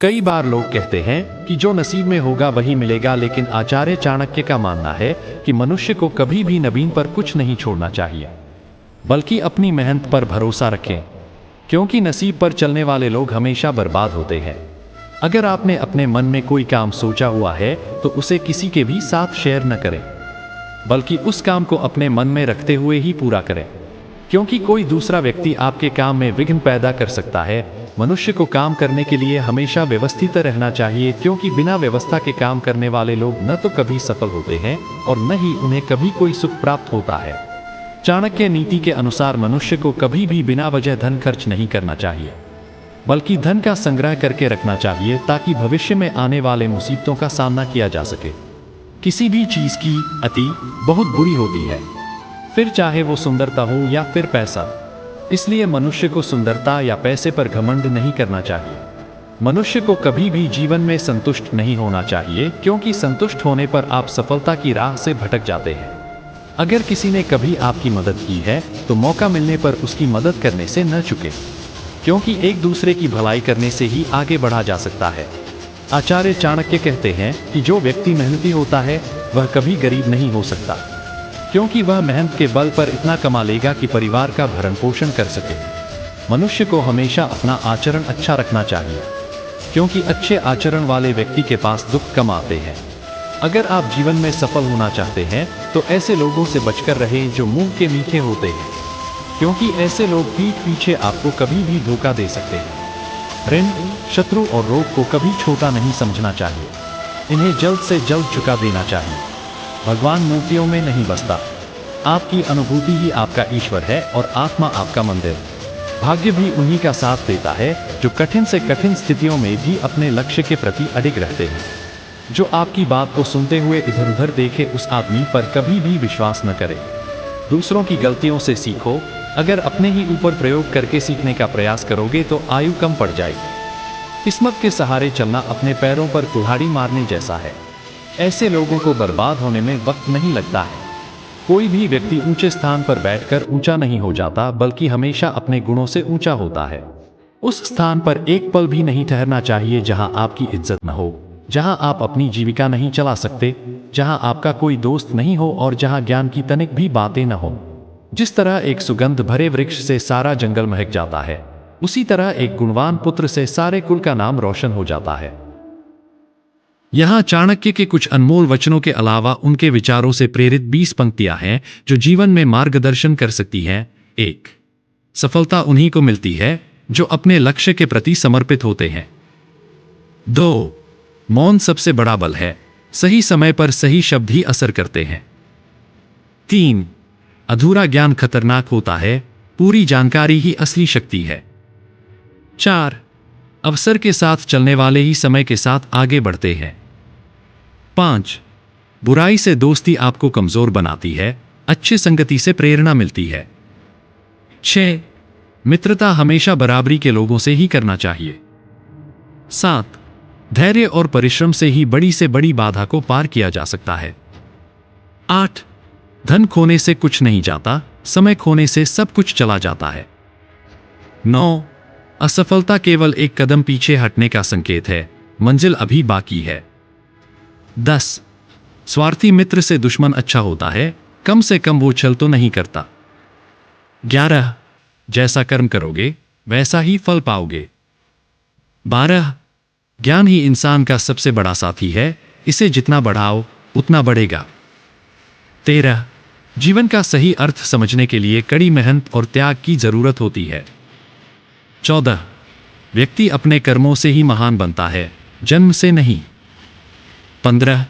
कई बार लोग कहते हैं कि जो नसीब में होगा वही मिलेगा, लेकिन आचार्य चाणक्य का मानना है कि मनुष्य को कभी भी नवीन पर कुछ नहीं छोड़ना चाहिए, बल्कि अपनी मेहनत पर भरोसा रखें, क्योंकि नसीब पर चलने वाले लोग हमेशा बर्बाद होते हैं। अगर आपने अपने मन में कोई काम सोचा हुआ है तो उसे किसी के भी साथ शेयर न करें, बल्कि उस काम को अपने मन में रखते हुए ही पूरा करें, क्योंकि कोई दूसरा व्यक्ति आपके काम में विघ्न पैदा कर सकता है। मनुष्य को काम करने के लिए हमेशा व्यवस्थित रहना चाहिए, क्योंकि बिना व्यवस्था के काम करने वाले लोग न तो कभी सफल होते हैं और न ही उन्हें कभी कोई सुख प्राप्त होता है। चाणक्य नीति के अनुसार मनुष्य को कभी भी बिना वजह धन खर्च नहीं करना चाहिए, बल्कि धन का संग्रह करके रखना चाहिए, ताकि भविष्य में आने वाले मुसीबतों का सामना किया जा सके। किसी भी चीज की अति बहुत बुरी होती है, फिर चाहे वो सुंदरता हो या फिर पैसा। इसलिए मनुष्य को सुंदरता या पैसे पर घमंड नहीं करना चाहिए। मनुष्य को कभी भी जीवन में संतुष्ट नहीं होना चाहिए, क्योंकि संतुष्ट होने पर आप सफलता की राह से भटक जाते हैं। अगर किसी ने कभी आपकी मदद की है तो मौका मिलने पर उसकी मदद करने से न चूकें, क्योंकि एक दूसरे की भलाई करने से ही आगे बढ़ा जा सकता है। आचार्य चाणक्य कहते हैं कि जो व्यक्ति मेहनती होता है वह कभी गरीब नहीं हो सकता, क्योंकि वह मेहनत के बल पर इतना कमा लेगा कि परिवार का भरण पोषण कर सके। मनुष्य को हमेशा अपना आचरण अच्छा रखना चाहिए, क्योंकि अच्छे आचरण वाले व्यक्ति के पास दुख कम आते हैं। अगर आप जीवन में सफल होना चाहते हैं तो ऐसे लोगों से बचकर रहें जो मुंह के मीठे होते हैं, क्योंकि ऐसे लोग पीठ पीछे आपको कभी भी धोखा दे सकते हैं। ऋण, शत्रु और रोग को कभी छोटा नहीं समझना चाहिए, इन्हें जल्द से जल्द चुका देना चाहिए। भगवान मूर्तियों में नहीं बसता, आपकी अनुभूति ही आपका ईश्वर है और आत्मा आपका मंदिर। भाग्य भी उन्हीं का साथ देता है जो कठिन से कठिन स्थितियों में भी अपने लक्ष्य के प्रति अडिग रहते हैं। जो आपकी बात को सुनते हुए इधर उधर देखे, उस आदमी पर कभी भी विश्वास न करें। दूसरों की गलतियों से सीखो, अगर अपने ही ऊपर प्रयोग करके सीखने का प्रयास करोगे तो आयु कम पड़ जाएगी। किस्मत के सहारे चलना अपने पैरों पर कुल्हाड़ी मारने जैसा है। ऐसे लोगों को बर्बाद होने में वक्त नहीं लगता है। कोई भी व्यक्ति ऊंचे स्थान पर बैठकर ऊंचा नहीं हो जाता, बल्कि हमेशा अपने गुणों से ऊंचा होता है। उस स्थान पर एक पल भी नहीं ठहरना चाहिए जहां आपकी इज्जत न हो, जहां आप अपनी जीविका नहीं चला सकते, जहां आपका कोई दोस्त नहीं हो और जहां ज्ञान की तनिक भी बातें न हो। जिस तरह एक सुगंध भरे वृक्ष से सारा जंगल महक जाता है, उसी तरह एक गुणवान पुत्र से सारे कुल का नाम रोशन हो जाता है। यहाँ चाणक्य के कुछ अनमोल वचनों के अलावा उनके विचारों से प्रेरित 20 पंक्तियां हैं जो जीवन में मार्गदर्शन कर सकती हैं। 1. सफलता उन्हीं को मिलती है जो अपने लक्ष्य के प्रति समर्पित होते हैं। 2. मौन सबसे बड़ा बल है, सही समय पर सही शब्द ही असर करते हैं। 3. अधूरा ज्ञान खतरनाक होता है, पूरी जानकारी ही असली शक्ति है। 4. अवसर के साथ चलने वाले ही समय के साथ आगे बढ़ते हैं। 5. बुराई से दोस्ती आपको कमजोर बनाती है, अच्छी संगति से प्रेरणा मिलती है। 6. मित्रता हमेशा बराबरी के लोगों से ही करना चाहिए। 7. धैर्य और परिश्रम से ही बड़ी से बड़ी बाधा को पार किया जा सकता है। 8. धन खोने से कुछ नहीं जाता, समय खोने से सब कुछ चला जाता है। 9. असफलता केवल एक कदम पीछे हटने का संकेत है, मंजिल अभी बाकी है। 10. स्वार्थी मित्र से दुश्मन अच्छा होता है, कम से कम वो छल तो नहीं करता। 11. जैसा कर्म करोगे वैसा ही फल पाओगे। 12. ज्ञान ही इंसान का सबसे बड़ा साथी है, इसे जितना बढ़ाओ उतना बढ़ेगा। 13. जीवन का सही अर्थ समझने के लिए कड़ी मेहनत और त्याग की जरूरत होती है। 14. व्यक्ति अपने कर्मों से ही महान बनता है, जन्म से नहीं। 15.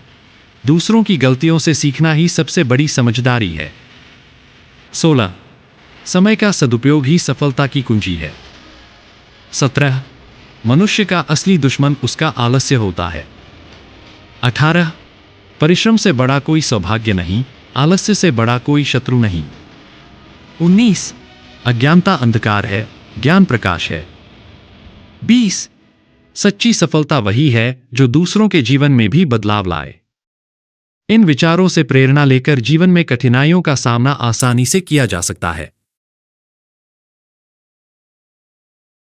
दूसरों की गलतियों से सीखना ही सबसे बड़ी समझदारी है। 16. समय का सदुपयोग ही सफलता की कुंजी है। 17. मनुष्य का असली दुश्मन उसका आलस्य होता है। 18. परिश्रम से बड़ा कोई सौभाग्य नहीं, आलस्य से बड़ा कोई शत्रु नहीं। 19. अज्ञानता अंधकार है, ज्ञान प्रकाश है। 20. सच्ची सफलता वही है जो दूसरों के जीवन में भी बदलाव लाए। इन विचारों से प्रेरणा लेकर जीवन में कठिनाइयों का सामना आसानी से किया जा सकता है।